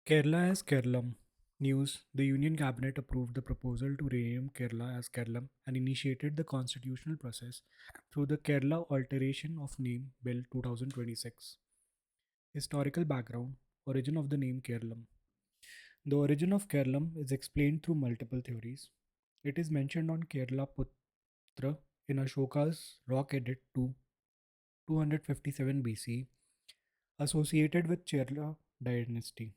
Kerala as Kerala. News: The Union Cabinet approved the proposal to rename Kerala as Kerala and initiated the constitutional process through the Kerala Alteration of Name Bill 2026. Historical background: Origin of the name Kerala. The origin of Kerala is explained through multiple theories. It is mentioned on Kerala Putra in Ashoka's rock edit to 257 BC, associated with Kerala dynasty.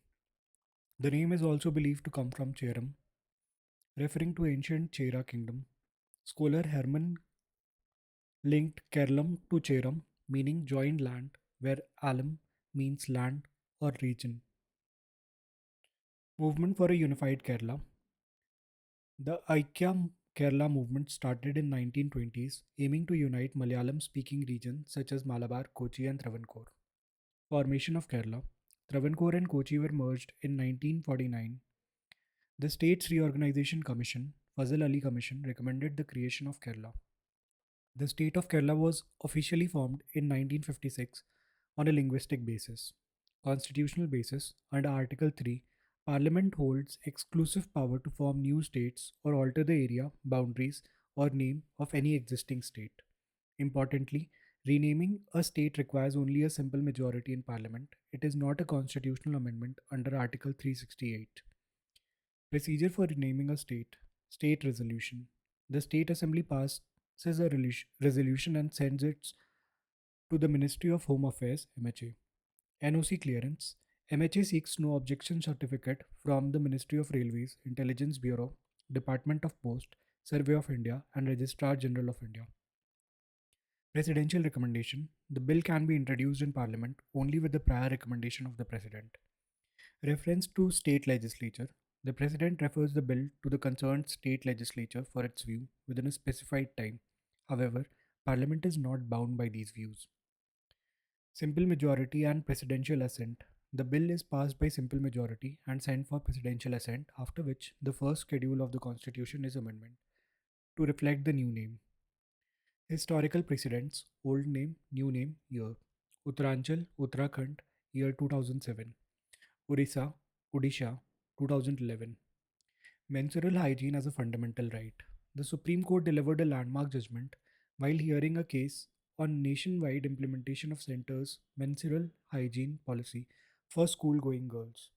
The name is also believed to come from Cheram, referring to ancient Chera kingdom. Scholar Herman linked Kerala to Cheram, meaning joined land, where Alam means land or region. Movement for a unified Kerala. The Aikya Kerala movement started in 1920s, aiming to unite Malayalam-speaking regions such as Malabar, Kochi, and Travancore. Formation of Kerala. Travancore and Kochi were merged in 1949. The States Reorganization Commission, Fazal Ali Commission, recommended the creation of Kerala. The state of Kerala was officially formed in 1956 on a linguistic basis. Constitutional basis: under Article 3, Parliament holds exclusive power to form new states or alter the area, boundaries, or name of any existing state. Importantly, renaming a state requires only a simple majority in Parliament. It is not a constitutional amendment under Article 368. Procedure for renaming a state. State resolution. The State Assembly passes a resolution and sends it to the Ministry of Home Affairs (MHA). NOC clearance. MHA seeks no objection certificate from the Ministry of Railways, Intelligence Bureau, Department of Post, Survey of India, and Registrar General of India. Presidential recommendation. The bill can be introduced in Parliament only with the prior recommendation of the President. Reference to state legislature. The President refers the bill to the concerned state legislature for its view within a specified time. However, Parliament is not bound by these views. Simple majority and presidential assent. The bill is passed by simple majority and sent for presidential assent, after which the first schedule of the Constitution is amendment to reflect the new name. Historical precedents: old name, new name, year. Uttaranchal, Uttarakhand, year 2007. Orissa, Odisha, 2011. Menstrual hygiene as a fundamental right. The Supreme Court delivered a landmark judgment while hearing a case on nationwide implementation of Centre's menstrual hygiene policy for school going girls.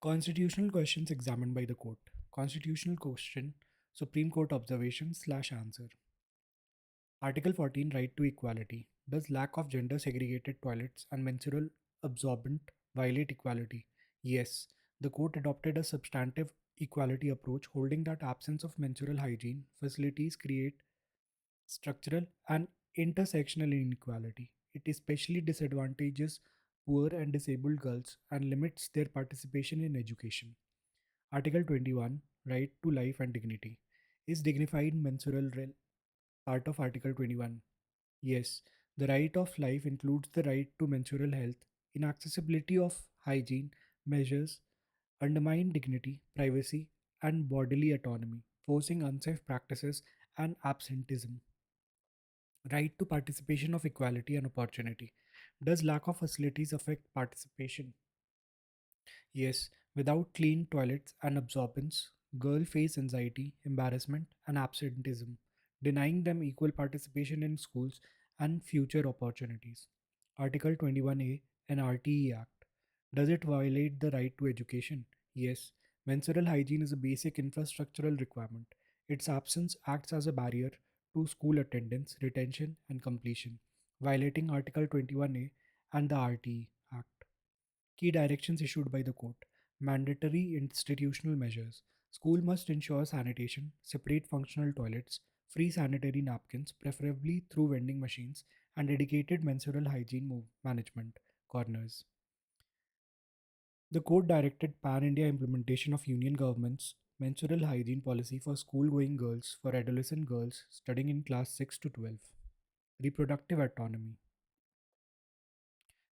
Constitutional questions examined by the court. Constitutional question: Supreme Court observation slash answer. Article 14, right to equality. Does lack of gender segregated toilets and menstrual absorbent violate equality? Yes. The court adopted a substantive equality approach, holding that absence of menstrual hygiene facilities create structural and intersectional inequality. It especially disadvantages poor and disabled girls and limits their participation in education. Article 21, right to life and dignity. Is dignified menstrual part of Article 21? Yes, the right of life includes the right to menstrual health. Inaccessibility of hygiene measures undermine dignity, privacy, and bodily autonomy, forcing unsafe practices and absenteeism. Right to participation of equality and opportunity. Does lack of facilities affect participation? Yes, without clean toilets and absorbents, girls face anxiety, embarrassment, and absenteeism, denying them equal participation in schools and future opportunities. Article 21A NRTE Act. Does it violate the right to education? Yes. Menstrual hygiene is a basic infrastructural requirement. Its absence acts as a barrier to school attendance, retention, and completion, violating Article 21A and the RTE Act. Key directions issued by the court. Mandatory institutional measures. School must ensure sanitation, separate functional toilets, free sanitary napkins, preferably through vending machines, and dedicated menstrual hygiene management corners. The court directed pan India implementation of Union government's menstrual hygiene policy for school going girls for adolescent girls studying in class 6 to 12. Reproductive autonomy.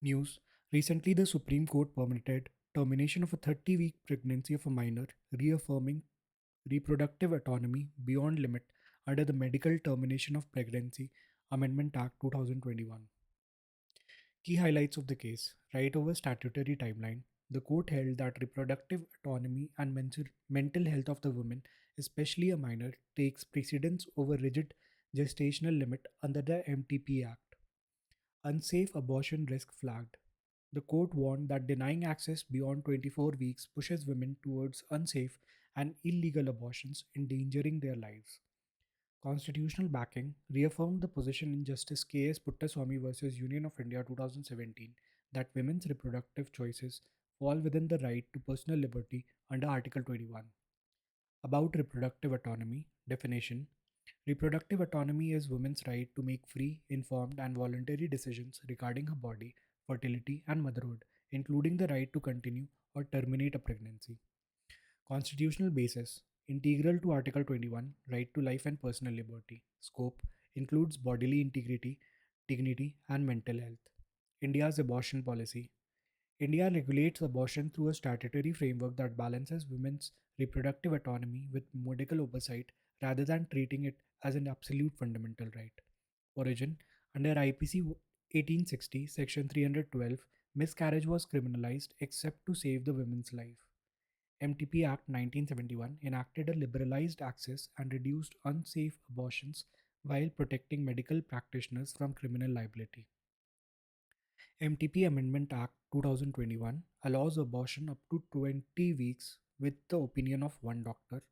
News: Recently, the Supreme Court permitted termination of a 30-week pregnancy of a minor, reaffirming reproductive autonomy beyond limit under the Medical Termination of Pregnancy Amendment Act 2021. Key highlights of the case: right over statutory timeline. The court held that reproductive autonomy and mental health of the woman, especially a minor, takes precedence over rigid gestational limit under the MTP Act. Unsafe abortion risk flagged. The court warned that denying access beyond 24 weeks pushes women towards unsafe and illegal abortions, endangering their lives. Constitutional backing reaffirmed the position in Justice K.S. Puttaswamy versus Union of India 2017 that women's reproductive choices fall within the right to personal liberty under Article 21. About reproductive autonomy, definition: reproductive autonomy is women's right to make free, informed, and voluntary decisions regarding her body, fertility, and motherhood, including the right to continue or terminate a pregnancy. Constitutional basis: integral to Article 21, right to life and personal liberty. Scope: includes bodily integrity, dignity, and mental health. India's abortion policy: India regulates abortion through a statutory framework that balances women's reproductive autonomy with medical oversight rather than treating it as an absolute fundamental right. Origin: under IPC 1860, Section 312, miscarriage was criminalized except to save the woman's life. MTP Act 1971 enacted a liberalized access and reduced unsafe abortions while protecting medical practitioners from criminal liability. MTP Amendment Act 2021 allows abortion up to 20 weeks with the opinion of one doctor,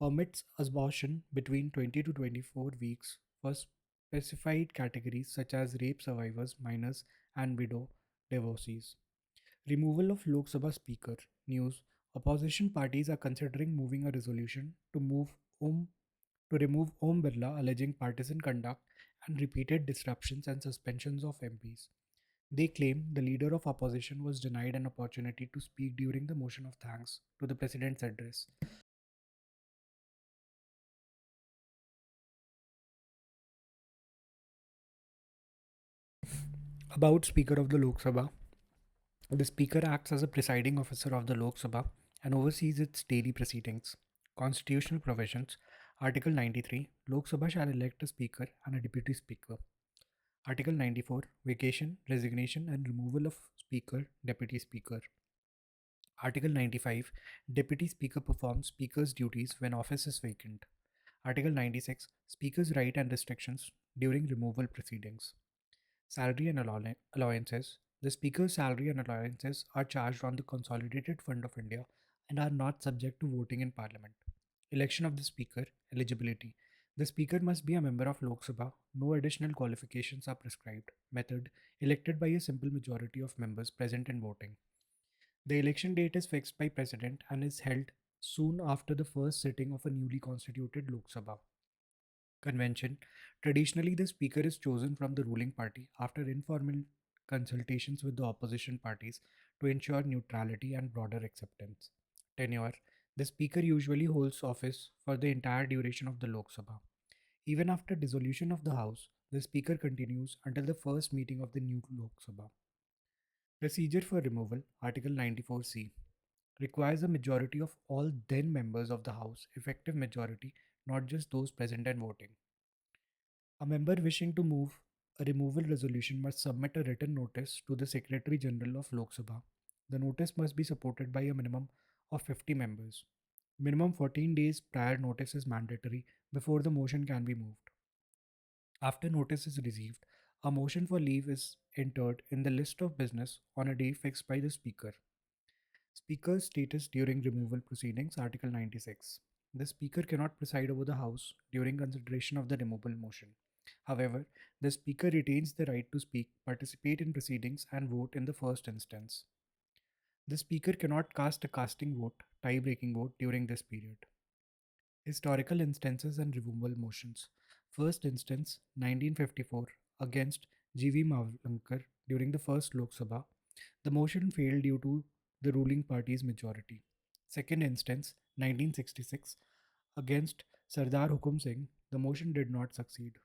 permits abortion between 20 to 24 weeks for specified categories such as rape survivors, minors, and widow divorcees. Removal of Lok Sabha Speaker. News: opposition parties are considering moving a resolution Om to remove Om Birla, alleging partisan conduct and repeated disruptions and suspensions of MPs. They claim the leader of opposition was denied an opportunity to speak during the motion of thanks to the president's address. About Speaker of the Lok Sabha, the Speaker acts as a presiding officer of the Lok Sabha and oversees its daily proceedings. Constitutional provisions: Article 93: Lok Sabha shall elect a Speaker and a Deputy Speaker. Article 94: Vacation, resignation, and removal of Speaker, Deputy Speaker. Article 95: Deputy Speaker performs Speaker's duties when office is vacant. Article 96: Speaker's right and restrictions during removal proceedings. Salary and allowances. The Speaker's salary and allowances are charged on the Consolidated Fund of India and are not subject to voting in Parliament. Election of the Speaker. Eligibility: the Speaker must be a member of Lok Sabha. No additional qualifications are prescribed. Method: elected by a simple majority of members present and voting. The election date is fixed by President and is held soon after the first sitting of a newly constituted Lok Sabha. Convention. Traditionally, the Speaker is chosen from the ruling party after informal consultations with the opposition parties to ensure neutrality and broader acceptance. Tenure. The Speaker usually holds office for the entire duration of the Lok Sabha. Even after dissolution of the House, the Speaker continues until the first meeting of the new Lok Sabha. Procedure for removal. Article 94C requires a majority of all then members of the House, effective majority, not just those present and voting. A member wishing to move a removal resolution must submit a written notice to the Secretary General of Lok Sabha. The notice must be supported by a minimum of 50 members. Minimum 14 days prior notice is mandatory before the motion can be moved. After notice is received, a motion for leave is entered in the list of business on a day fixed by the Speaker. Speaker's status during removal proceedings, Article 96. The Speaker cannot preside over the House during consideration of the removal motion. However, the Speaker retains the right to speak, participate in proceedings, and vote in the first instance. The Speaker cannot cast a casting vote, tie breaking vote during this period. Historical instances and removal motions. First instance, 1954, against G.V. Mavlankar during the first Lok Sabha. The motion failed due to the ruling party's majority. Second instance, 1966, against Sardar Hukum Singh. The motion did not succeed.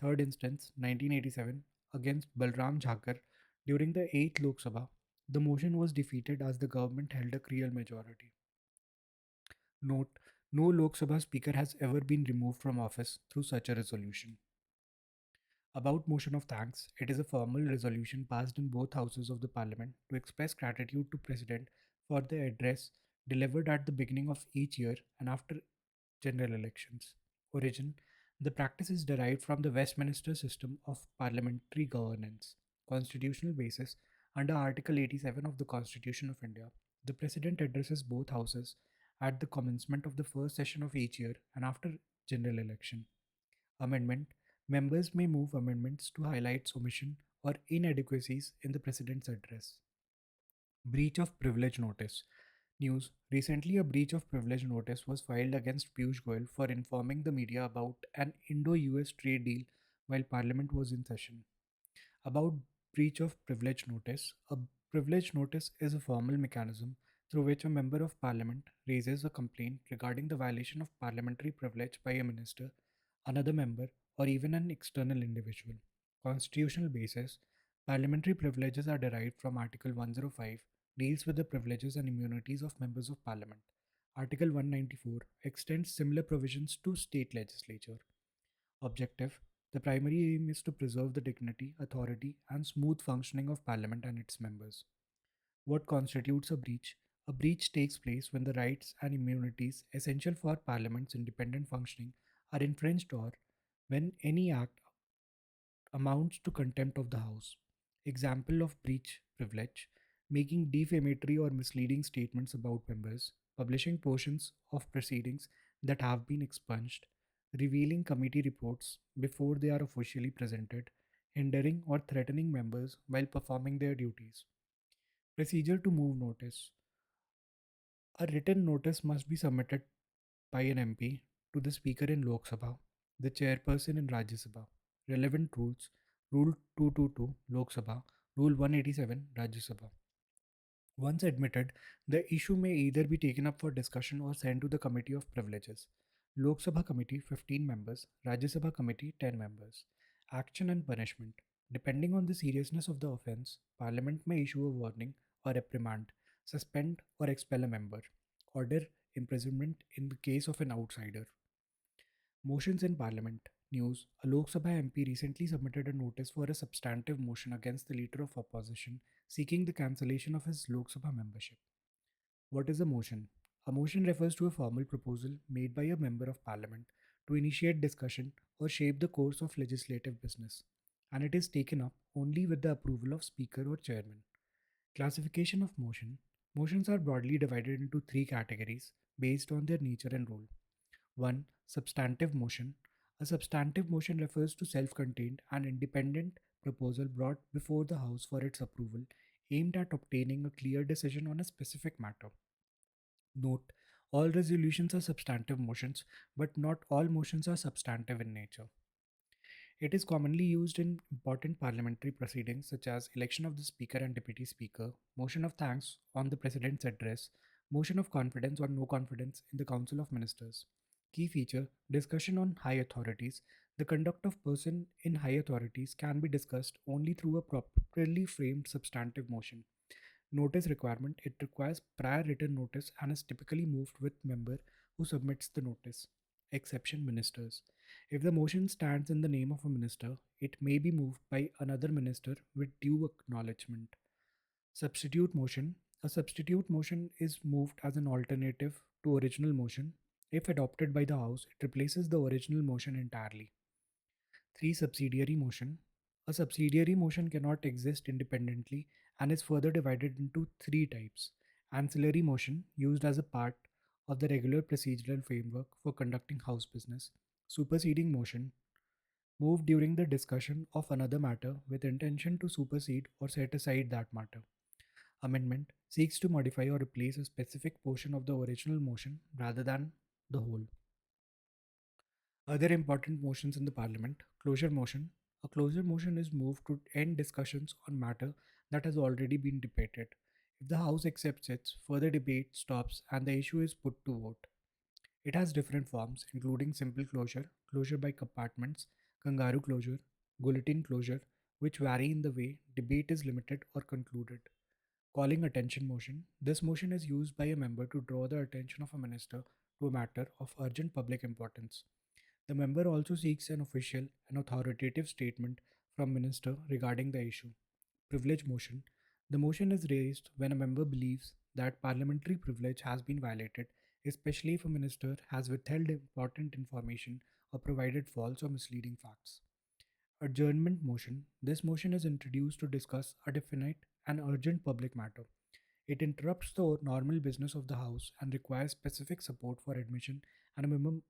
Third instance, 1987, against Balram Jhakar during the 8th Lok Sabha. The motion was defeated as the government held a clear majority. Note: no Lok Sabha Speaker has ever been removed from office through such a resolution. About motion of thanks, it is a formal resolution passed in both houses of the parliament to express gratitude to president for the address delivered at the beginning of each year and after general elections. Origin: the practice is derived from the Westminster system of parliamentary governance. Constitutional basis: under Article 87 of the Constitution of India, the President addresses both houses at the commencement of the first session of each year and after general election. Amendment: members may move amendments to highlight omission or inadequacies in the President's address. Breach of privilege notice. News: recently, a breach of privilege notice was filed against Piyush Goyal for informing the media about an Indo US trade deal while Parliament was in session. About breach of privilege notice. A privilege notice is a formal mechanism through which a member of parliament raises a complaint regarding the violation of parliamentary privilege by a minister, another member, or even an external individual. Constitutional basis: parliamentary privileges are derived from Article 105, deals with the privileges and immunities of members of parliament. Article 194 extends similar provisions to state legislature. Objective: the primary aim is to preserve the dignity, authority, and smooth functioning of Parliament and its members. What constitutes a breach? A breach takes place when the rights and immunities essential for Parliament's independent functioning are infringed or when any act amounts to contempt of the House. Example of breach: privilege: making defamatory or misleading statements about members, publishing portions of proceedings that have been expunged, revealing committee reports before they are officially presented, hindering or threatening members while performing their duties. Procedure to move notice: a written notice must be submitted by an MP to the Speaker in Lok Sabha, the Chairperson in Rajya Sabha. Relevant rules: Rule 222 Lok Sabha, Rule 187 Rajya Sabha. Once admitted, the issue may either be taken up for discussion or sent to the Committee of Privileges. Lok Sabha Committee 15 members, Rajya Sabha Committee 10 members. Action and punishment: depending on the seriousness of the offence, Parliament may issue a warning or reprimand, suspend or expel a member, order imprisonment in the case of an outsider. Motions in Parliament. News: a Lok Sabha MP recently submitted a notice for a substantive motion against the Leader of Opposition seeking the cancellation of his Lok Sabha membership. What is a motion? A motion refers to a formal proposal made by a member of Parliament to initiate discussion or shape the course of legislative business, and it is taken up only with the approval of Speaker or Chairman. Classification of motion. Motions are broadly divided into three categories based on their nature and role. 1. Substantive motion. A substantive motion refers to self contained and independent proposal brought before the House for its approval, aimed at obtaining a clear decision on a specific matter. Note: all resolutions are substantive motions, but not all motions are substantive in nature. It is commonly used in important parliamentary proceedings such as election of the Speaker and Deputy Speaker, motion of thanks on the President's address, motion of confidence or no confidence in the Council of Ministers. Key feature: discussion on high authorities. The conduct of person in high authorities can be discussed only through a properly framed substantive motion. Notice requirement: it requires prior written notice and is typically moved with member who submits the notice. Exception: ministers. If the motion stands in the name of a minister, it may be moved by another minister with due acknowledgement. Substitute motion. A substitute motion is moved as an alternative to original motion. If adopted by the House, it replaces the original motion entirely. 3. Subsidiary motion. A subsidiary motion cannot exist independently and is further divided into three types: ancillary motion, used as a part of the regular procedural framework for conducting House business; superseding motion, moved during the discussion of another matter with intention to supersede or set aside that matter; amendment, seeks to modify or replace a specific portion of the original motion rather than the whole. Other important motions in the Parliament. Closure motion. A closure motion is moved to end discussions on matter that has already been debated. If the House accepts it, further debate stops and the issue is put to vote. It has different forms, including simple closure, closure by compartments, kangaroo closure, guillotine closure, which vary in the way debate is limited or concluded. Calling attention motion. This motion is used by a member to draw the attention of a minister to a matter of urgent public importance. The member also seeks an official and authoritative statement from minister regarding the issue. Privilege motion. The motion is raised when a member believes that parliamentary privilege has been violated, especially if a minister has withheld important information or provided false or misleading facts. Adjournment motion. This motion is introduced to discuss a definite and urgent public matter. It interrupts the normal business of the House and requires specific support for admission and a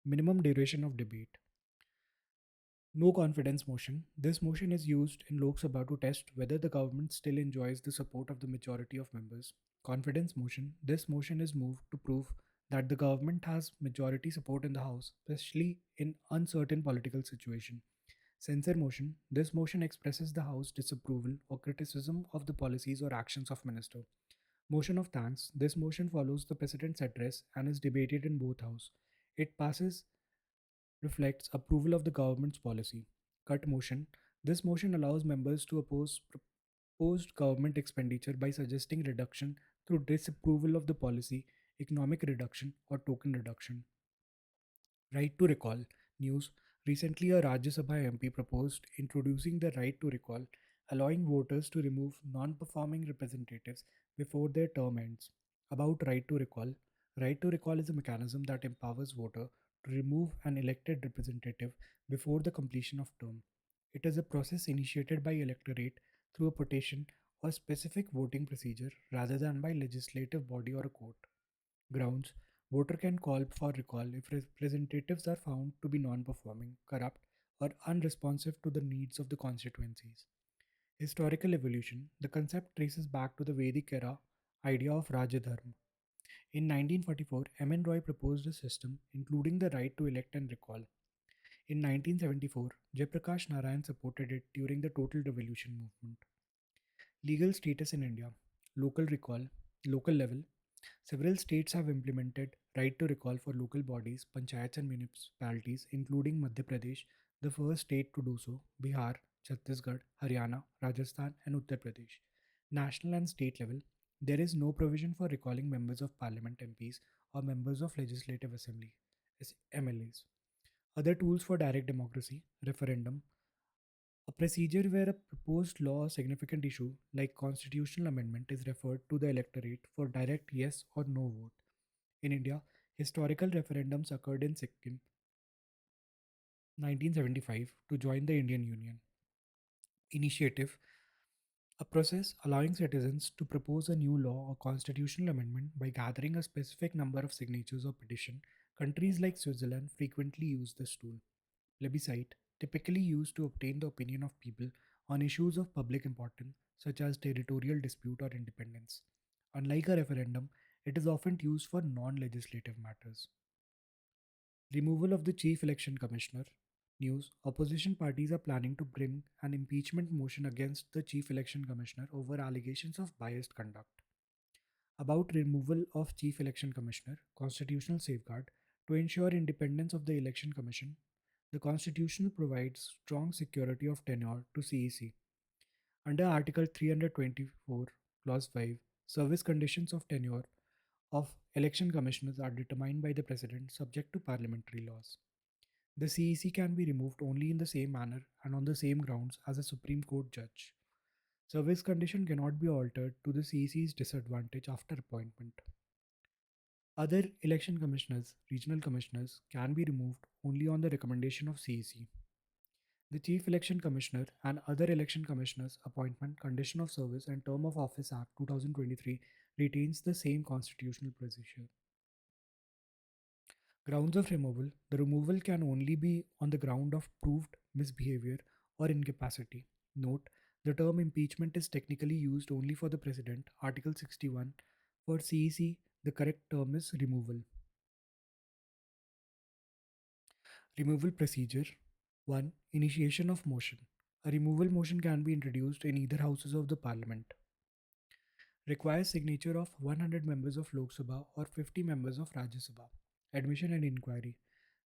minimum duration of debate. No confidence motion. This motion is used in Lok Sabha to test whether the government still enjoys the support of the majority of members. Confidence motion. This motion is moved to prove that the government has majority support in the House, especially in uncertain political situation. Censor motion. This motion expresses the House disapproval or criticism of the policies or actions of minister. Motion of thanks. This motion follows the President's address and is debated in both House. It passes reflects approval of the government's policy. Cut motion. This motion allows members to oppose proposed government expenditure by suggesting reduction through disapproval of the policy, economic reduction, or token reduction. Right to recall. News. Recently, a Rajya Sabha MP proposed introducing the right to recall, allowing voters to remove non performing representatives before their term ends. About right to recall. Right to recall is a mechanism that empowers voter to remove an elected representative before the completion of term. It is a process initiated by electorate through a petition or specific voting procedure rather than by legislative body or a court. Grounds. Voter can call for recall if representatives are found to be non-performing, corrupt, or unresponsive to the needs of the constituencies. Historical evolution. The concept traces back to the Vedic era idea of Rajadharma. In 1944, M. N. Roy proposed a system including the right to elect and recall. In 1974, Jayaprakash Narayan supported it during the Total Revolution movement. Legal status in India. Local recall. Local level. Several states have implemented right to recall for local bodies, panchayats and municipalities, including Madhya Pradesh, the first state to do so, Bihar, Chhattisgarh, Haryana, Rajasthan, and Uttar Pradesh. National and state level, there is no provision for recalling members of parliament MPs or members of legislative assembly MLAs. Other tools for direct democracy, referendum, a procedure where a proposed law or significant issue, like constitutional amendment, is referred to the electorate for direct yes or no vote. In India, historical referendums occurred in Sikkim 1975 to join the Indian Union. Initiative, a process allowing citizens to propose a new law or constitutional amendment by gathering a specific number of signatures or petition. Countries like Switzerland frequently use this tool. Plebiscite, typically used to obtain the opinion of people on issues of public importance, such as territorial dispute or independence. Unlike a referendum, it is often used for non legislative matters. Removal of the Chief Election Commissioner. News. Opposition parties are planning to bring an impeachment motion against the Chief Election Commissioner over allegations of biased conduct. About removal of Chief Election Commissioner, constitutional safeguard. To ensure independence of the Election Commission, the Constitution provides strong security of tenure to CEC. Under Article 324, Clause 5, service conditions of tenure of election commissioners are determined by the President subject to parliamentary laws. The CEC can be removed only in the same manner and on the same grounds as a Supreme Court judge. Service condition cannot be altered to the CEC's disadvantage after appointment. Other election commissioners, regional commissioners, can be removed only on the recommendation of CEC. The Chief Election Commissioner and other election commissioners' appointment, condition of service, and term of office Act 2023 retains the same constitutional procedure. Grounds of removal. The removal can only be on the ground of proved misbehavior or incapacity. Note, the term impeachment is technically used only for the President. Article 61. For CEC, the correct term is removal. Removal procedure. 1. Initiation of motion. A removal motion can be introduced in either houses of the parliament. Requires signature of 100 members of Lok Sabha or 50 members of Rajya Sabha. Admission and inquiry.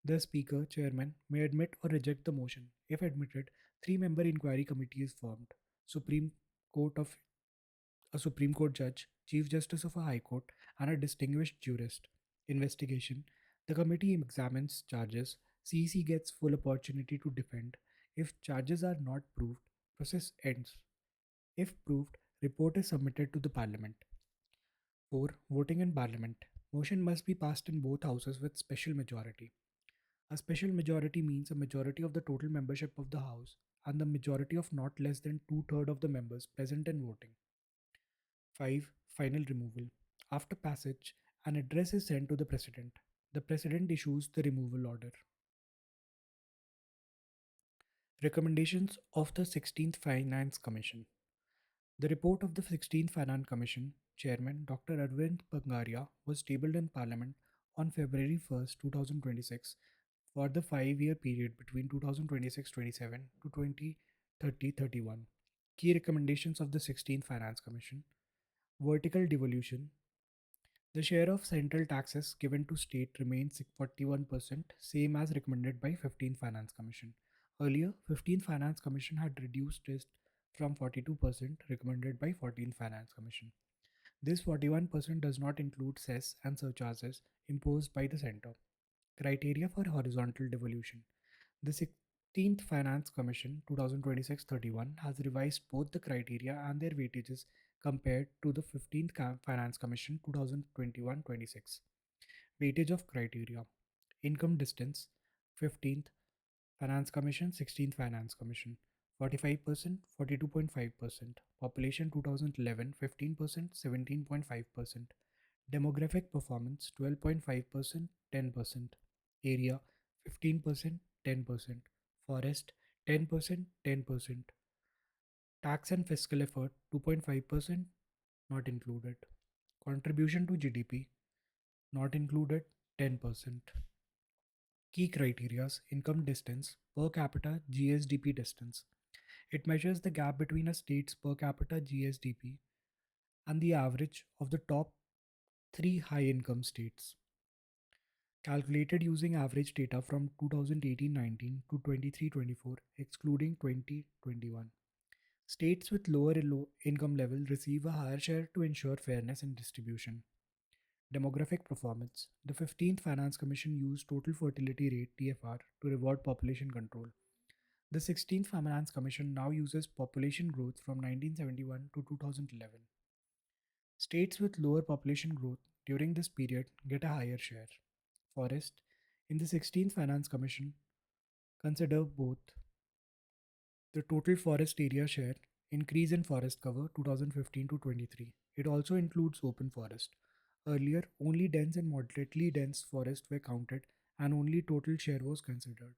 The Speaker, Chairman, may admit or reject the motion. If admitted, three-member inquiry committee is formed. Supreme Court of a Supreme Court judge, Chief Justice of a High Court, and a distinguished jurist. Investigation. The committee examines charges, CEC gets full opportunity to defend. If charges are not proved, process ends. If proved, report is submitted to the parliament. 4. Voting in parliament. Motion must be passed in both houses with special majority. A special majority means a majority of the total membership of the house and the majority of not less than two-thirds of the members present and voting. 5. Final removal. After passage, an address is sent to the president. The president issues the removal order. Recommendations of the 16th Finance Commission. The report of the 16th Finance Commission Chairman Dr. Arvind Pangaria was tabled in Parliament on February 1st, 2026 for the 5-year period between 2026-27 to 2030-31. Key recommendations of the 16th Finance Commission. Vertical devolution. The share of central taxes given to state remains 41%, same as recommended by 15th Finance Commission. Earlier, 15th Finance Commission had reduced it from 42% recommended by 14th Finance Commission. This 41% does not include cess and surcharges imposed by the center. Criteria for horizontal devolution. The 16th Finance Commission 2026-31 has revised both the criteria and their weightages compared to the 15th Finance Commission 2021-26. Weightage of criteria. Income distance 15th Finance Commission 16th Finance Commission 45%, 42.5%. Population 2011 15%, 17.5%. Demographic performance 12.5%, 10%. Area 15%, 10%. Forest 10%, 10%. Tax and fiscal effort 2.5%, not included. Contribution to GDP not included, 10%. Key criterias: income distance, per capita GSDP distance. It measures the gap between a state's per capita GSDP and the average of the top 3 high income states. Calculated using average data from 2018-19 to 23-24, excluding 2021. States with lower income level receive a higher share to ensure fairness in distribution. Demographic performance. The 15th Finance Commission used total fertility rate (TFR) to reward population control. The 16th Finance Commission now uses population growth from 1971 to 2011. States with lower population growth during this period get a higher share. Forest. In the 16th Finance Commission, consider both the total forest area share, increase in forest cover 2015 to 23. It also includes open forest. Earlier, only dense and moderately dense forests were counted and only total share was considered.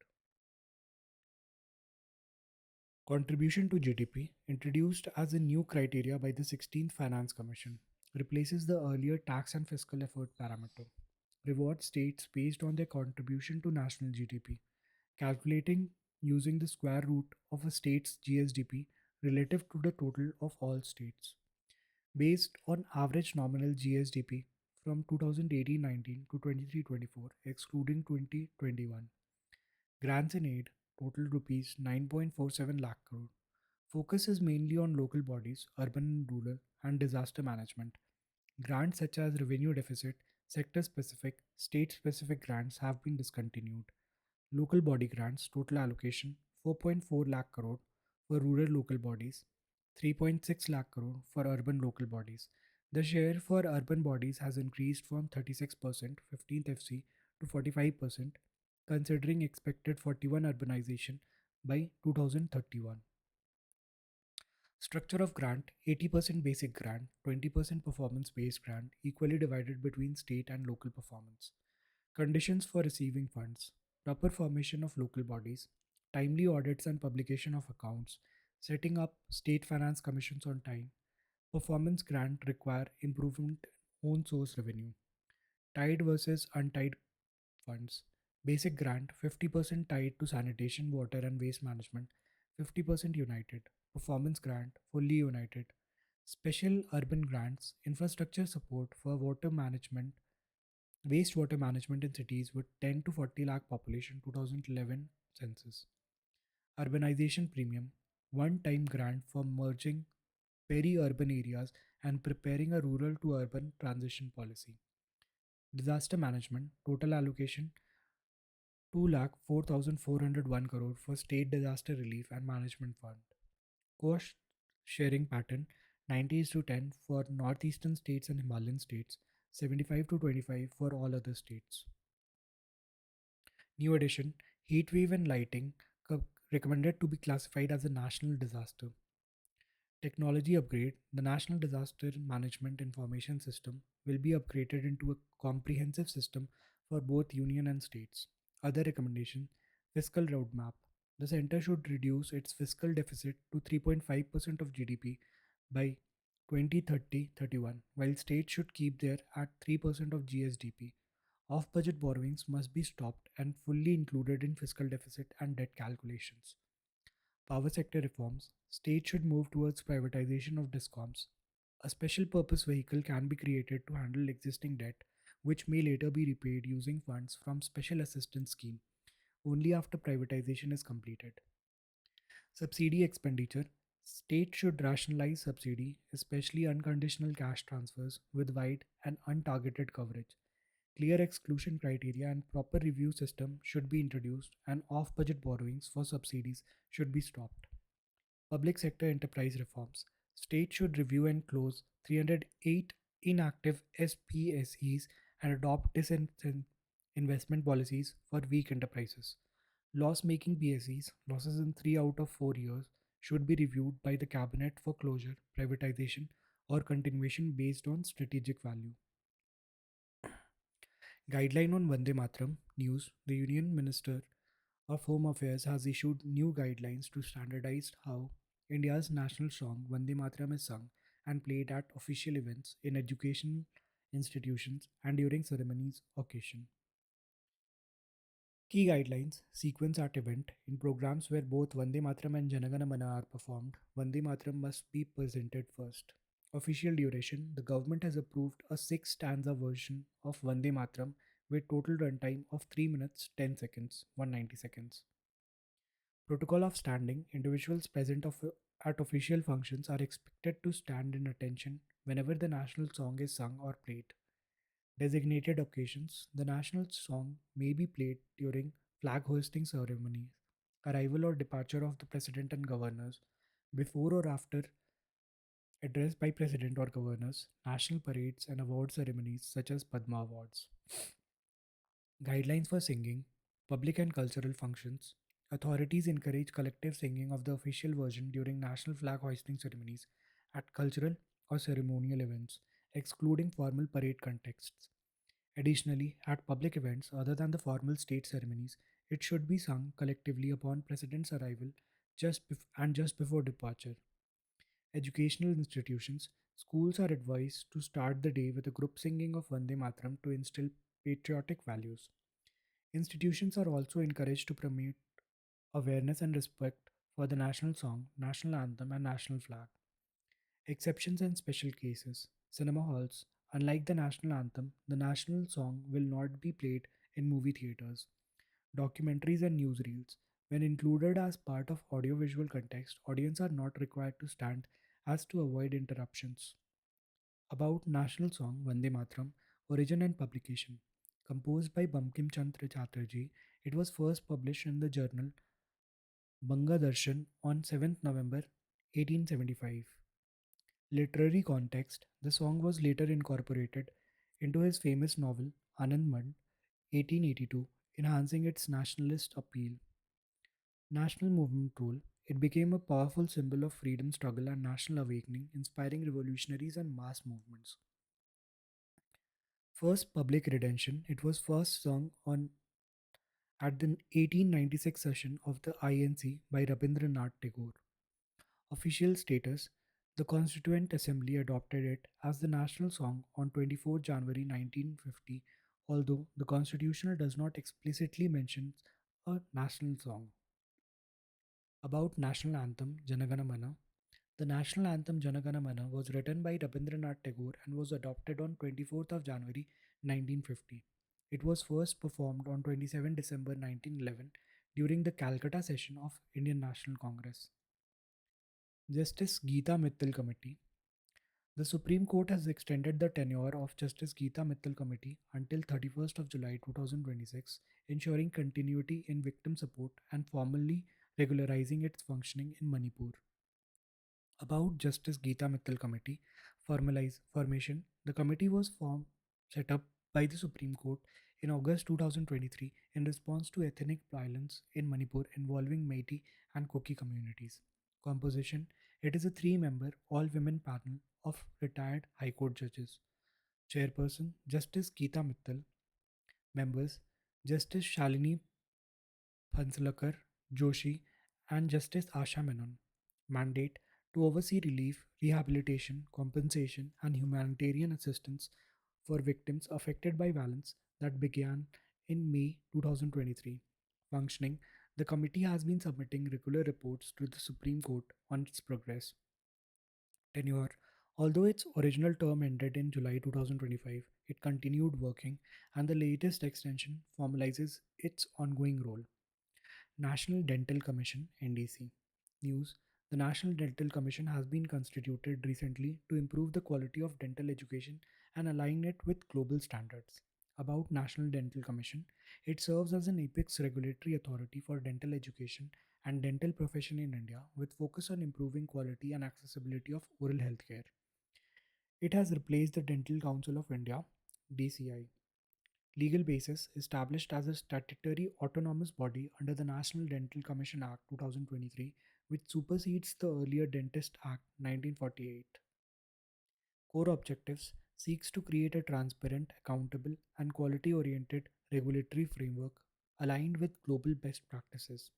Contribution to GDP, introduced as a new criteria by the 16th Finance Commission, replaces the earlier tax and fiscal effort parameter. Rewards states based on their contribution to national GDP, calculating using the square root of a state's GSDP relative to the total of all states. Based on average nominal GSDP from 2018-19 to 23-24, excluding 2021. Grants and aid total rupees 9.47 lakh crore. Focus is mainly on local bodies, urban and rural, and disaster management. Grants such as revenue deficit, sector specific, state specific grants have been discontinued. Local body grants total allocation 4.4 lakh crore for rural local bodies, 3.6 lakh crore for urban local bodies. The share for urban bodies has increased from 36% 15th FC to 45%, considering expected 41 urbanization by 2031. Structure of grant: 80% basic grant, 20% performance based grant, equally divided between state and local performance. Conditions for receiving funds: proper formation of local bodies, timely audits and publication of accounts, setting up state finance commissions on time. Performance grant require improvement own source revenue. Tied versus untied funds. Basic grant 50% tied to sanitation, water and waste management, 50% united. Performance grant fully united. Special urban grants, infrastructure support for water management, wastewater management in cities with 10 to 40 lakh population 2011 census. Urbanization premium, one time grant for merging peri-urban areas and preparing a rural to urban transition policy. Disaster management, total allocation 2,04,401 crore for State Disaster Relief and Management Fund. Cost sharing pattern 90 is to 10 for northeastern states and Himalayan states, 75 to 25 for all other states. New addition heat wave and lighting recommended to be classified as a national disaster. Technology upgrade the National Disaster Management Information System will be upgraded into a comprehensive system for both union and states. Other recommendation fiscal roadmap. The center should reduce its fiscal deficit to 3.5% of GDP by 2030-31, while states should keep their at 3% of GSDP. Off budget borrowings must be stopped and fully included in fiscal deficit and debt calculations. Power sector reforms, states should move towards privatization of discoms. A special purpose vehicle can be created to handle existing debt, which may later be repaid using funds from special assistance scheme only after privatization is completed. Subsidy expenditure. States should rationalize subsidy, especially unconditional cash transfers, with wide and untargeted coverage. Clear exclusion criteria and proper review system should be introduced, and off-budget borrowings for subsidies should be stopped. Public sector enterprise reforms. States should review and close 308 inactive SPSEs and adopt disinvestment policies for weak enterprises. Loss making PSEs, losses in 3 out of 4 years, should be reviewed by the Cabinet for closure, privatization, or continuation based on strategic value. Guideline on Vande Mataram news. The Union Minister of Home Affairs has issued new guidelines to standardize how India's national song Vande Mataram is sung and played at official events in educational institutions and during ceremonies occasion. Key guidelines sequence at event in programs where both Vande Mataram and Janagana Mana are performed. Vande Mataram must be presented first. Official duration the government has approved a 6 stanza version of Vande Mataram with total runtime of 3 minutes 10 seconds, 190 seconds. Protocol of standing individuals present at official functions are expected to stand in attention whenever the national song is sung or played. Designated occasions the national song may be played during flag hoisting ceremonies, arrival or departure of the president and governors, before or after address by president or governors, national parades and award ceremonies such as Padma Awards. Guidelines for singing, public and cultural functions. Authorities encourage collective singing of the official version during national flag hoisting ceremonies at cultural or ceremonial events, excluding formal parade contexts. Additionally, at public events other than the formal state ceremonies, it should be sung collectively upon President's arrival and just before departure. Educational institutions, schools are advised to start the day with a group singing of Vande Mataram to instill patriotic values. Institutions are also encouraged to promote awareness and respect for the national song, national anthem, and national flag. Exceptions and special cases. Cinema halls. Unlike the national anthem, the national song will not be played in movie theaters. Documentaries and newsreels. When included as part of audiovisual context, audience are not required to stand as to avoid interruptions. About national song Vande Mataram, origin and publication. Composed by Bankim Chandra Chatterjee, it was first published in the journal Banga Darshan on 7th November 1875. Literary context the song was later incorporated into his famous novel Anand Mand 1882, enhancing its nationalist appeal. National movement role it became a powerful symbol of freedom struggle and national awakening, inspiring revolutionaries and mass movements. First public redemption, it was first sung on at the 1896 session of the INC by Rabindranath Tagore. Official status the Constituent Assembly adopted it as the national song on 24 January 1950, although the Constitution does not explicitly mention a national song. About national anthem Janagana Mana. The national anthem Janagana Mana was written by Rabindranath Tagore and was adopted on 24th of January 1950. It was first performed on 27 December 1911 during the Calcutta session of Indian National Congress. Justice Geeta Mittal Committee. The Supreme Court has extended the tenure of Justice Geeta Mittal Committee until 31st of July 2026, ensuring continuity in victim support and formally regularizing its functioning in Manipur. About Justice Geeta Mittal Committee formation, the committee was set up by the Supreme Court in August 2023 in response to ethnic violence in Manipur involving Meitei and Koki communities. Composition: it is a three-member, all-women panel of retired High Court judges. Chairperson: Justice Geeta Mittal. Members: Justice Shalini Phansalkar Joshi and Justice Asha Menon. Mandate: to oversee relief, rehabilitation, compensation, and humanitarian assistance for victims affected by violence that began in May 2023. Functioning: the committee has been submitting regular reports to the Supreme Court on its progress. Tenure: although its original term ended in July 2025, it continued working, and the latest extension formalizes its ongoing role. National Dental Commission (NDC) News: the National Dental Commission has been constituted recently to improve the quality of dental education and align it with global standards. About National Dental Commission: it serves as an apex regulatory authority for dental education and dental profession in India with focus on improving quality and accessibility of oral health care. It has replaced the Dental Council of India (DCI). Legal basis: established as a statutory autonomous body under the National Dental Commission Act 2023, which supersedes the earlier Dentist Act 1948. Core objectives: seeks to create a transparent, accountable, and quality oriented regulatory framework aligned with global best practices.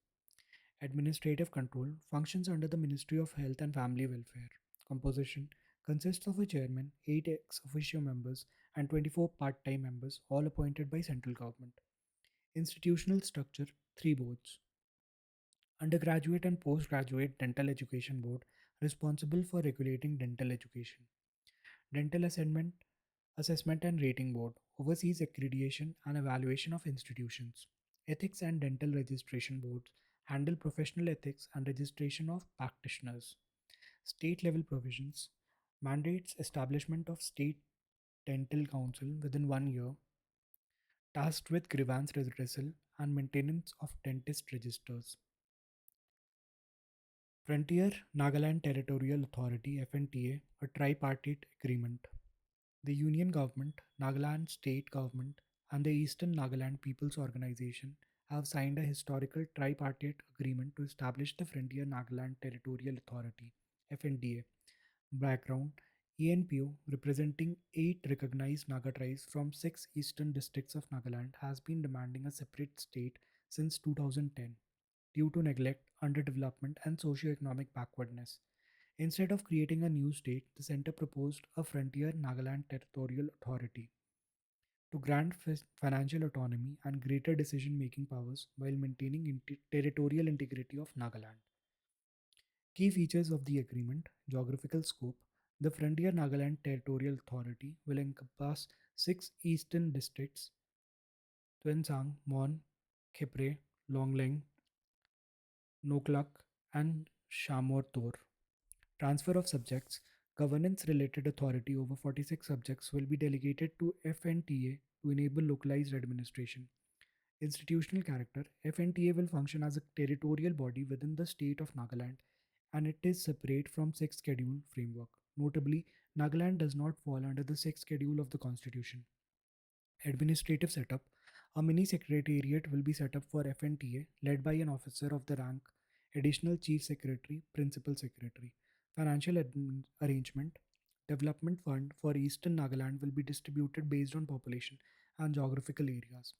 Administrative control: functions under the Ministry of Health and Family Welfare. Composition: consists of a chairman, 8 ex officio members, and 24 part time members, all appointed by central government. Institutional structure: 3 boards. Undergraduate and postgraduate Dental Education Board, responsible for regulating dental education. Dental Assessment and Rating Board, oversees accreditation and evaluation of institutions. Ethics and Dental Registration Boards, handle professional ethics and registration of practitioners. State level provisions: mandates establishment of state dental council within 1 year, tasked with grievance redressal and maintenance of dentist registers. Frontier Nagaland Territorial Authority (FNTA), a tripartite agreement. The Union Government, Nagaland State Government, and the Eastern Nagaland People's Organization have signed a historical tripartite agreement to establish the Frontier Nagaland Territorial Authority (FNTA). Background: ENPO, representing 8 recognized Naga tribes from 6 eastern districts of Nagaland, has been demanding a separate state since 2010 due to neglect, underdevelopment, and socio-economic backwardness. Instead of creating a new state, the center proposed a Frontier Nagaland Territorial Authority to grant financial autonomy and greater decision making powers while maintaining territorial integrity of Nagaland. Key features of the agreement: geographical scope. The Frontier Nagaland Territorial Authority will encompass 6 eastern districts: Tuensang, Mon, Khepre, Longleng, Noklak, and Shamortor. Transfer of subjects: governance related authority over 46 subjects will be delegated to FNTA to enable localized administration. Institutional character: FNTA will function as a territorial body within the state of Nagaland and it is separate from 6th schedule framework. Notably, Nagaland does not fall under the 6th schedule of the constitution. Administrative setup: a mini secretariat will be set up for FNTA led by an officer of the rank additional chief secretary, principal secretary. Financial arrangement: development fund for Eastern Nagaland will be distributed based on population and geographical areas.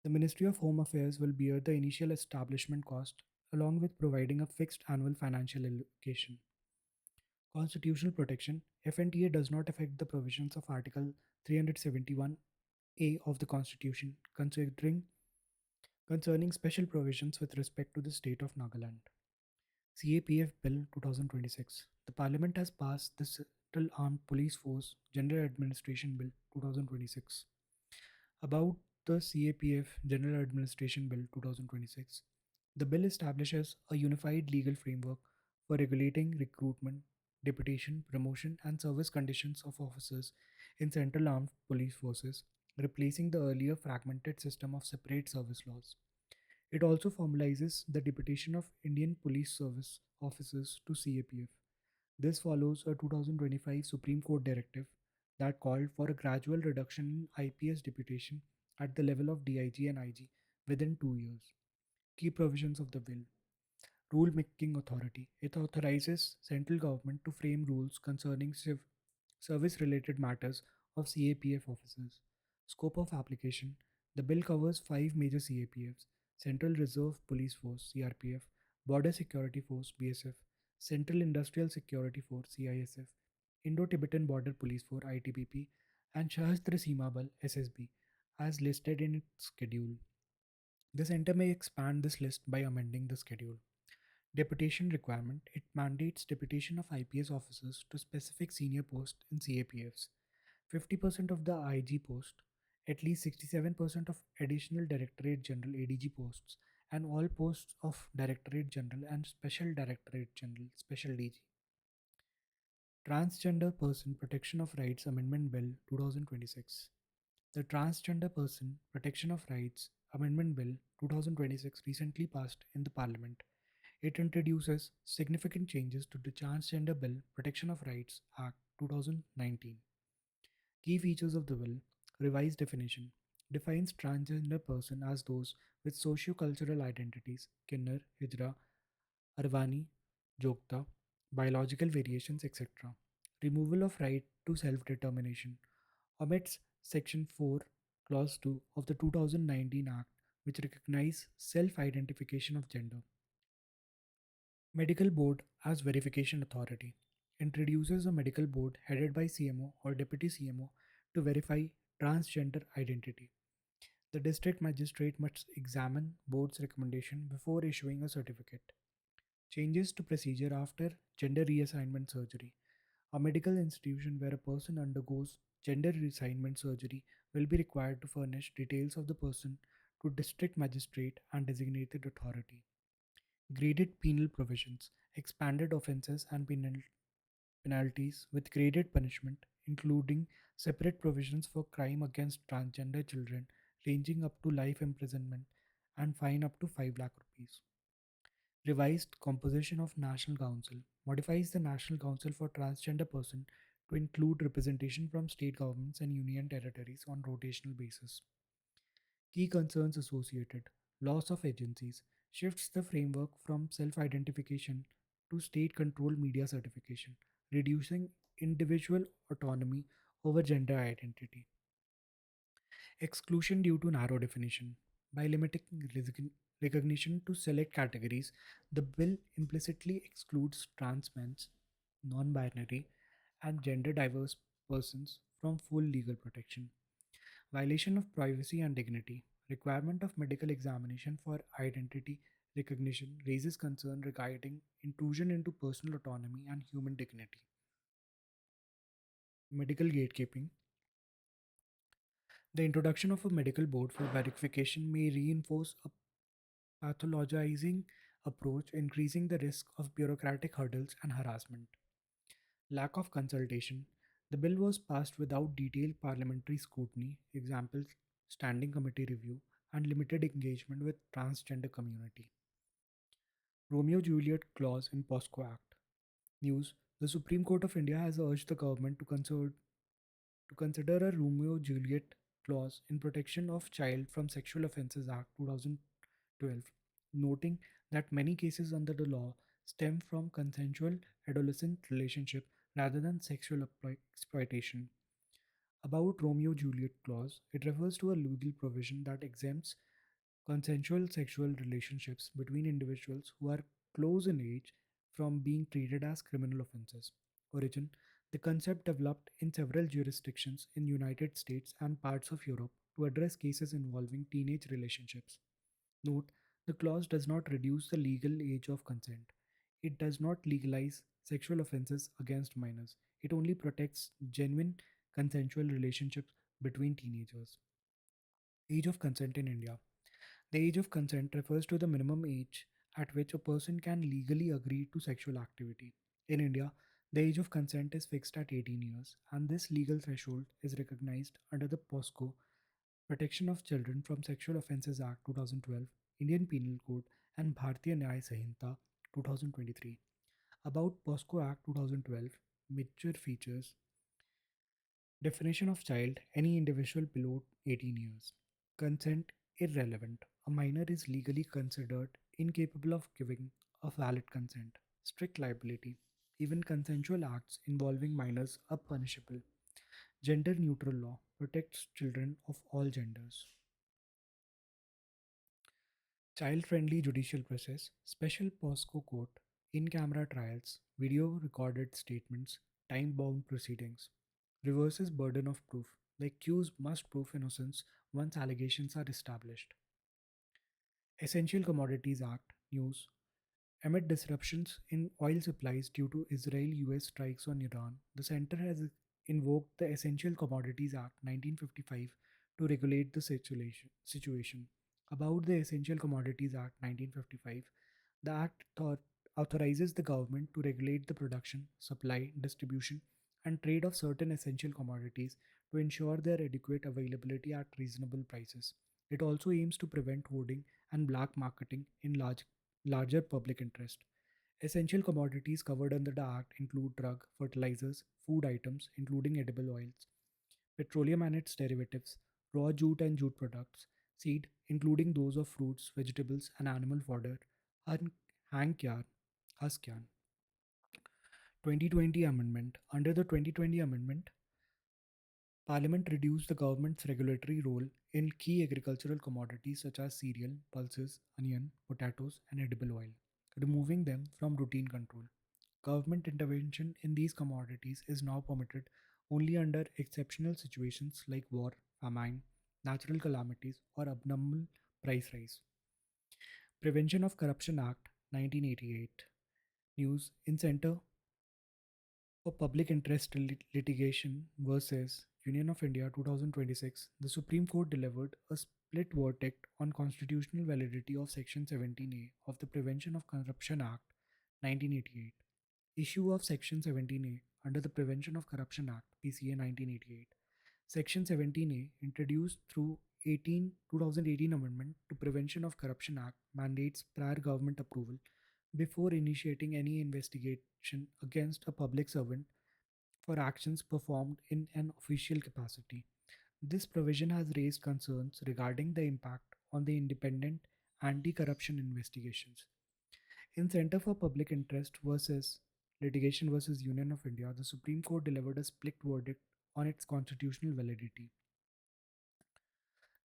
The Ministry of Home Affairs will bear the initial establishment cost along with providing a fixed annual financial allocation. Constitutional protection: FNTA does not affect the provisions of Article 371A of the Constitution concerning special provisions with respect to the state of Nagaland. CAPF Bill 2026. The Parliament has passed the Central Armed Police Force General Administration Bill 2026. About the CAPF General Administration Bill 2026. The bill establishes a unified legal framework for regulating recruitment, deputation, promotion, and service conditions of officers in Central Armed Police Forces, replacing the earlier fragmented system of separate service laws. It also formalizes the deputation of Indian Police Service officers to CAPF. This follows a 2025 Supreme Court directive that called for a gradual reduction in IPS deputation at the level of DIG and IG within 2 years. Key provisions of the bill. Rule making authority. It authorizes central government to frame rules concerning service related matters of CAPF officers. Scope of application. The bill covers five major CAPFs: Central Reserve Police Force CRPF, Border Security Force BSF, Central Industrial Security Force CISF, Indo Tibetan Border Police Force ITBP, and Shahastra Seema Bal SSB as listed in its schedule. The center may expand this list by amending the schedule. Deputation requirement. It mandates deputation of IPS officers to specific senior posts in CAPFs. 50% of the IG post, at least 67% of additional Directorate General ADG posts, and all posts of Directorate General and Special Directorate General Special DG. Transgender Person Protection of Rights Amendment Bill 2026. The Transgender Person Protection of Rights Amendment Bill 2026 recently passed in the Parliament. It introduces significant changes to the Transgender Bill Protection of Rights Act 2019. Key features of the bill. Revised definition defines transgender person as those with socio-cultural identities, Kinnar, Hijra, Arvani, Jokta, biological variations, etc. Removal of right to self-determination omits Section 4, Clause 2 of the 2019 Act, which recognize self-identification of gender. Medical Board as Verification Authority introduces a medical board headed by CMO or Deputy CMO to verify transgender identity. The district magistrate must examine board's recommendation before issuing a certificate. Changes to procedure after gender reassignment surgery. A medical institution where a person undergoes gender reassignment surgery will be required to furnish details of the person to district magistrate and designated authority. Graded penal provisions, expanded offences and penalties with graded punishment, including separate provisions for crime against transgender children, ranging up to life imprisonment and fine up to 5 lakh rupees. Revised composition of National Council modifies the National Council for Transgender Person to include representation from state governments and union territories on rotational basis. Key concerns associated. Loss of agencies shifts the framework from self identification to state controlled media certification, reducing individual autonomy over gender identity. Exclusion due to narrow definition. By limiting recognition to select categories, the bill implicitly excludes trans men, non binary, and gender diverse persons from full legal protection. Violation of privacy and dignity. Requirement of medical examination for identity recognition raises concern regarding intrusion into personal autonomy and human dignity. Medical gatekeeping. The introduction of a medical board for verification may reinforce a pathologizing approach, increasing the risk of bureaucratic hurdles and harassment. Lack of consultation. The bill was passed without detailed parliamentary scrutiny, examples, standing committee review, and limited engagement with transgender community. Romeo Juliet clause in POSCO Act. News. The Supreme Court of India has urged the government to consider a Romeo Juliet clause in Protection of Child from Sexual Offences Act 2012, noting that many cases under the law stem from consensual adolescent relationship rather than sexual exploitation. About Romeo Juliet clause, it refers to a legal provision that exempts consensual sexual relationships between individuals who are close in age from being treated as criminal offenses. Origin. The concept developed in several jurisdictions in United States and parts of Europe to address cases involving teenage relationships. Note, the clause does not reduce the legal age of consent. It does not legalize sexual offenses against minors. It only protects genuine consensual relationships between teenagers. Age of consent in India. The age of consent refers to the minimum age at which a person can legally agree to sexual activity. In India, The age of consent is fixed at 18 years, and this legal threshold is recognized under the POSCO Protection of Children from Sexual Offences Act 2012, Indian Penal Code, and Bharatiya Nyaya Sanhita 2023. About POSCO Act 2012, major features: definition of child, any individual below 18 years. Consent, irrelevant. A minor is legally considered incapable of giving a valid consent. Strict liability. Even consensual acts involving minors are punishable. Gender neutral law protects children of all genders. Child friendly judicial process, special POSCO court, in camera trials, video recorded statements, time bound proceedings. Reverses burden of proof. The accused must prove innocence once allegations are established. Essential Commodities Act, news. Amid disruptions in oil supplies due to Israel US strikes on Iran, the center has invoked the Essential Commodities Act 1955 to regulate the situation. About the Essential Commodities Act 1955, the act authorizes the government to regulate the production, supply, distribution, and trade of certain essential commodities to ensure their adequate availability at reasonable prices. It also aims to prevent hoarding and black marketing in larger public interest. Essential commodities covered under the Act include drug, fertilizers, food items, including edible oils, petroleum and its derivatives, raw jute and jute products, seed, including those of fruits, vegetables, and animal fodder, and hank yarn, husk yarn. 2020 Amendment. Under the 2020 Amendment, Parliament reduced the government's regulatory role in key agricultural commodities such as cereal, pulses, onion, potatoes, and edible oil, removing them from routine control. Government intervention in these commodities is now permitted only under exceptional situations like war, famine, natural calamities, or abnormal price rise. Prevention of Corruption Act 1988. News in Center for Public Interest Litigation versus Union of India 2026, the Supreme Court delivered a split verdict on constitutional validity of Section 17A of the Prevention of Corruption Act 1988. Issue of Section 17A under the Prevention of Corruption Act PCA 1988. Section 17A, introduced through 2018 Amendment to Prevention of Corruption Act, mandates prior government approval before initiating any investigation against a public servant for actions performed in an official capacity. This provision has raised concerns regarding the impact on the independent anti corruption investigations. In Center for Public Interest versus Litigation versus Union of India, the Supreme Court delivered a split verdict on its constitutional validity.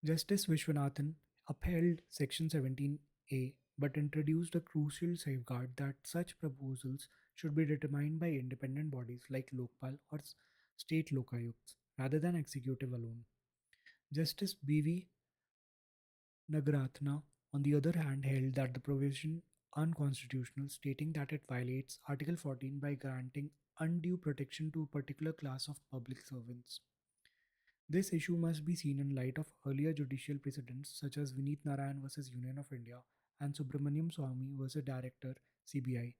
Justice Vishwanathan upheld Section 17A but introduced a crucial safeguard that such proposals should be determined by independent bodies like Lokpal or state lokayukts rather than executive alone. Justice B.V. Nagaratna, on the other hand, held that the provision unconstitutional, stating that it violates Article 14 by granting undue protection to a particular class of public servants. This issue must be seen in light of earlier judicial precedents such as Vineet Narayan versus Union of India and Subramaniam Swamy versus Director CBI,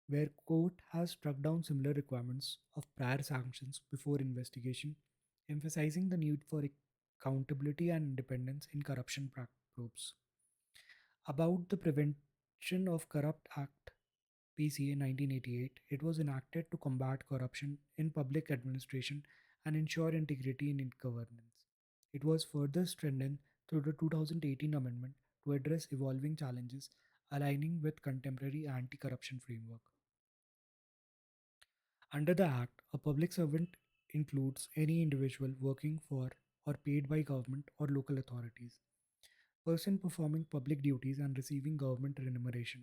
where court has struck down similar requirements of prior sanctions before investigation, emphasizing the need for accountability and independence in corruption probes. About the Prevention of Corrupt Act PCA 1988, it was enacted to combat corruption in public administration and ensure integrity in governance. It was further strengthened through the 2018 amendment to address evolving challenges aligning with contemporary anti corruption framework. Under the Act, a public servant includes any individual working for or paid by government or local authorities, person performing public duties and receiving government remuneration,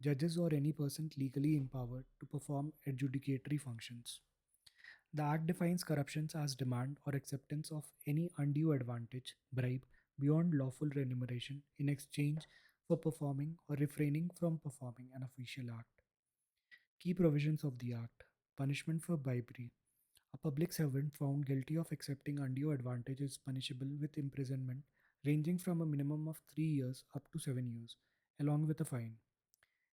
judges or any person legally empowered to perform adjudicatory functions. The Act defines corruptions as demand or acceptance of any undue advantage, bribe, beyond lawful remuneration in exchange for performing or refraining from performing an official act. Key provisions of the Act: punishment for bribery. A public servant found guilty of accepting undue advantage is punishable with imprisonment ranging from a minimum of 3 years up to 7 years, along with a fine.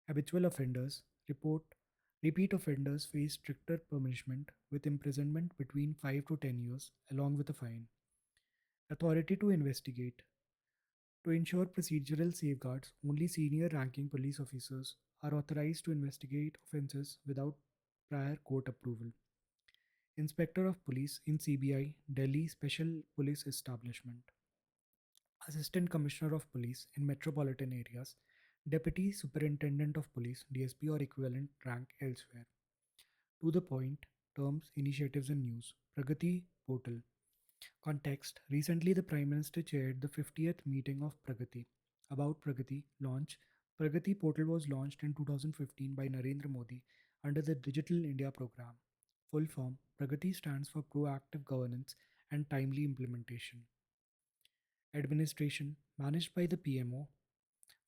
Habitual offenders report Repeat offenders face stricter punishment with imprisonment between 5 to 10 years, along with a fine. Authority to investigate. To ensure procedural safeguards, only senior ranking police officers are authorized to investigate offences without prior court approval. Inspector of Police in CBI, Delhi Special Police Establishment. Assistant Commissioner of Police in metropolitan areas. Deputy Superintendent of Police, DSP or equivalent rank elsewhere. To the point, terms, initiatives, and news. Pragati Portal. Context. Recently, the Prime Minister chaired the 50th meeting of Pragati. About Pragati launch. Pragati Portal was launched in 2015 by Narendra Modi under the Digital India program. Full form. Pragati stands for proactive governance and timely implementation. Administration managed by the PMO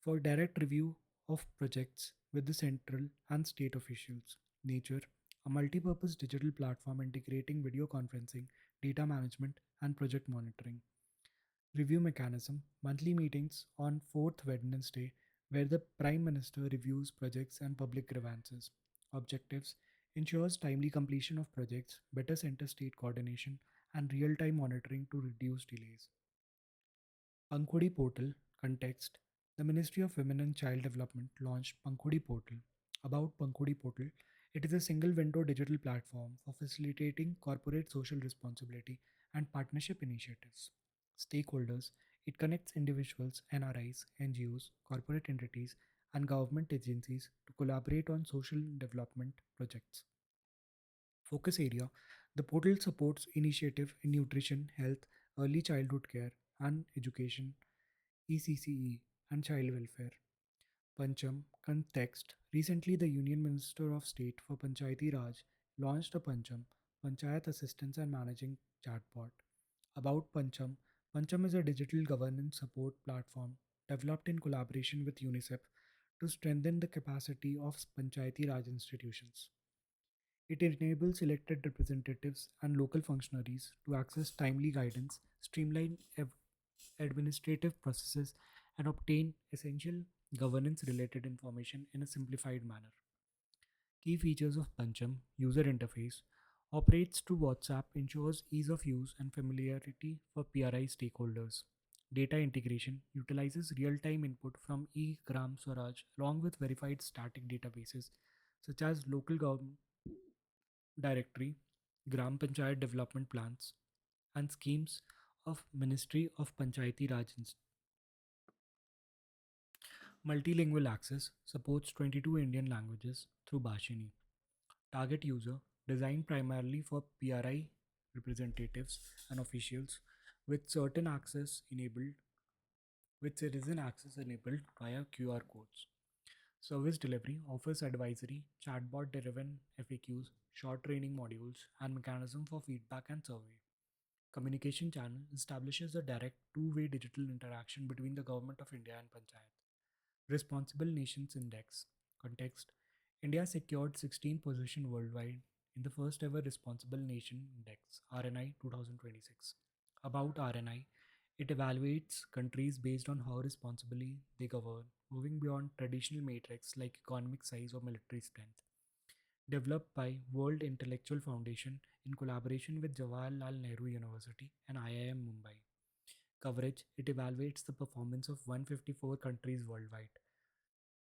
for direct review of projects with the central and state officials. Nature, a multi-purpose digital platform integrating video conferencing, data management, and project monitoring. Review mechanism, monthly meetings on fourth Wednesday, where the Prime Minister reviews projects and public grievances. Objectives, ensures timely completion of projects, better center state coordination, and real time monitoring to reduce delays. Pankhodi Portal context. The Ministry of Women and Child Development launched Pankhodi Portal. About Pankhodi Portal, it is a single window digital platform for facilitating corporate social responsibility and partnership initiatives. Stakeholders, it connects individuals, NRIs, NGOs, corporate entities, and government agencies to collaborate on social development projects. Focus area. The portal supports initiative in nutrition, health, early childhood care, and education, ECCE, and child welfare. Pancham context. Recently, the Union Minister of State for Panchayati Raj launched a Pancham, Panchayat Assistance and Managing Chatbot. About Pancham, Pancham is a digital governance support platform developed in collaboration with UNICEF to strengthen the capacity of Panchayati Raj institutions. It enables elected representatives and local functionaries to access timely guidance, streamline administrative processes, and obtain essential governance related information in a simplified manner. Key features of Pancham user interface operates through WhatsApp, ensures ease of use and familiarity for PRI stakeholders. Data integration utilizes real time input from Gram Swaraj along with verified static databases such as local government directory, Gram Panchayat development plans, and schemes of Ministry of Panchayati Raj. Multilingual access supports 22 Indian languages through Bhashini. Target user designed primarily for PRI representatives and officials with certain access enabled with citizen access enabled via QR codes. Service delivery offers advisory, chatbot driven FAQs, short training modules, and mechanism for feedback and survey. Communication channel establishes a direct two-way digital interaction between the Government of India and Panchayat. Responsible Nations Index context. India secured 16th position worldwide in the first ever Responsible Nation Index RNI 2026. About RNI, it evaluates countries based on how responsibly they govern, moving beyond traditional metrics like economic size or military strength. Developed by World Intellectual Foundation in collaboration with Jawaharlal Nehru University and IIM Mumbai. Coverage, it evaluates the performance of 154 countries worldwide.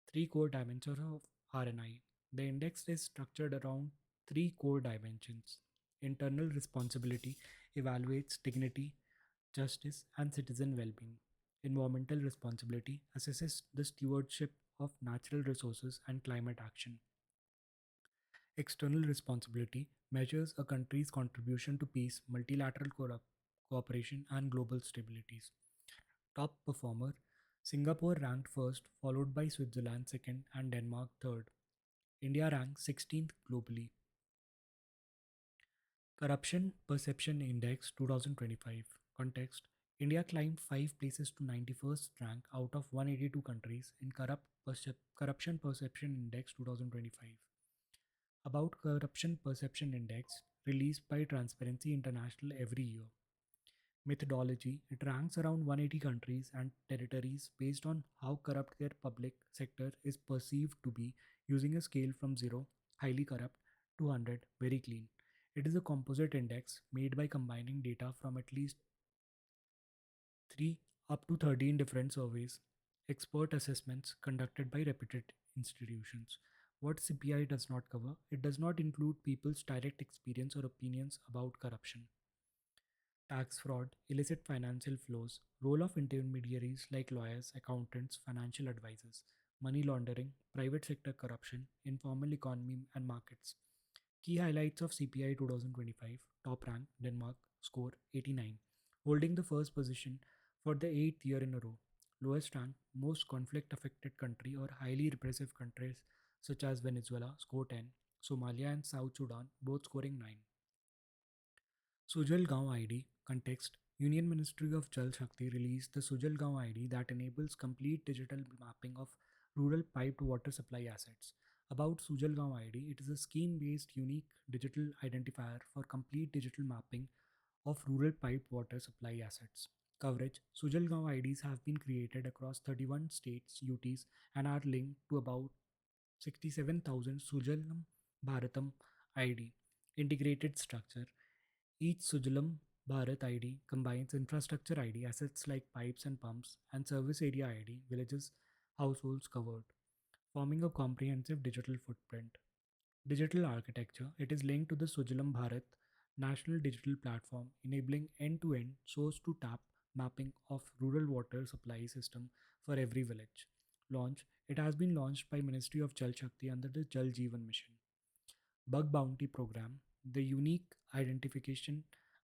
Three core dimensions of RNI. The index is structured around three core dimensions. Internal responsibility evaluates dignity, justice, and citizen well being. Environmental responsibility assesses the stewardship of natural resources and climate action. External responsibility measures a country's contribution to peace, multilateral cooperation, and global stabilities. Top performer Singapore ranked first, followed by Switzerland second, and Denmark third. India ranked 16th globally. Corruption Perception Index 2025. Context. India climbed 5 places to 91st rank out of 182 countries in Corruption Perception Index 2025. About Corruption Perception Index, released by Transparency International every year. Methodology, it ranks around 180 countries and territories based on how corrupt their public sector is perceived to be using a scale from 0, highly corrupt, 200 very clean. It is a composite index made by combining data from at least 3 up to 13 different surveys, expert assessments conducted by reputed institutions. What CPI does not cover, it does not include people's direct experience or opinions about corruption, tax fraud, illicit financial flows, role of intermediaries like lawyers, accountants, financial advisors, money laundering, private sector corruption, informal economy and markets. Key highlights of CPI 2025: top rank, Denmark, score 89, holding the first position for the eighth year in a row. Lowest rank, most conflict affected country or highly repressive countries such as Venezuela, score 10, Somalia and South Sudan, both scoring 9. Sujal Gaon ID context. Union Ministry of Jal Shakti released the Sujal Gaon ID that enables complete digital mapping of rural piped water supply assets. About Sujal Gaon ID, it is a scheme based unique digital identifier for complete digital mapping of rural piped water supply assets. Coverage: Sujal Gaon IDs have been created across 31 states, UTs, and are linked to about 67,000 Sujalam Bharatam ID. Integrated structure: each Sujalam Bharat ID combines infrastructure ID, assets like pipes and pumps, and service area ID, villages, households covered, forming a comprehensive digital footprint. Digital architecture: it is linked to the Sujalam Bharat national digital platform, enabling end to end source to tap mapping of rural water supply system for every village. Launch: it has been launched by Ministry of Jal Shakti under the Jal Jeevan Mission. Bug Bounty Program: the Unique Identification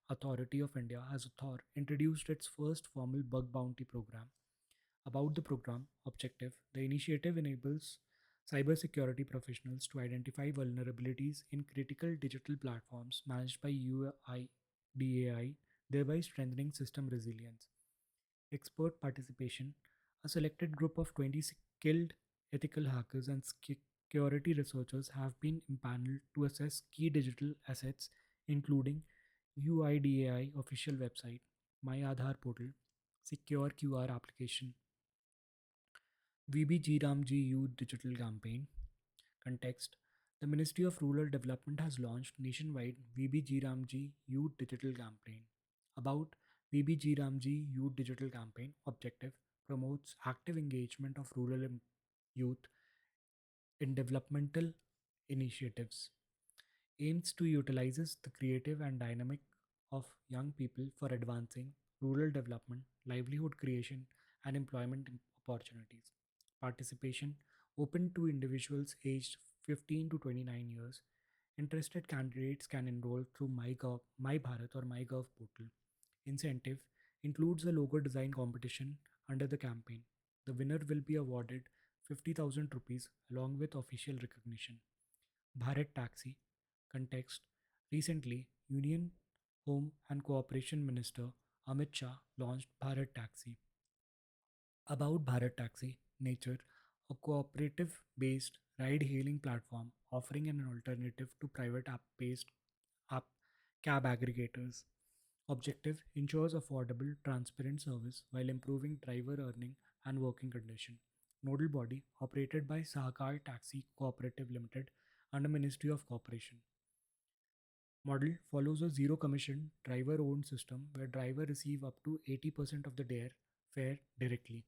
Authority of India has introduced its first formal bug bounty program. About the program objective, the initiative enables cybersecurity professionals to identify vulnerabilities in critical digital platforms managed by UIDAI, thereby strengthening system resilience. Expert participation: a selected group of 20 skilled ethical hackers and security researchers have been impaneled to assess key digital assets, including UIDAI official website, My Aadhaar portal, secure QR application, VBG Ramji Youth Digital Campaign. Context: the Ministry of Rural Development has launched nationwide VBG Ramji Youth Digital Campaign. About VBG Ramji Youth Digital Campaign objective: promotes active engagement of rural youth in developmental initiatives, aims to utilizes the creative and dynamic of young people for advancing rural development, livelihood creation, and employment opportunities. Participation: open to individuals aged 15 to 29 years. Interested candidates can enroll through MyBharat or MyGov portal. Incentive: includes a logo design competition under the campaign. The winner will be awarded 50,000 rupees along with official recognition. Bharat Taxi. Context: recently, Union Home and Cooperation Minister Amit Shah launched Bharat Taxi. About Bharat Taxi, nature: a cooperative based ride hailing platform offering an alternative to private app cab aggregators. Objective: ensures affordable, transparent service while improving driver earning and working condition. Nodal body: operated by Sahakar Taxi Cooperative Limited under Ministry of Cooperation. Model: follows a zero commission driver owned system where driver receive up to 80% of the fare directly.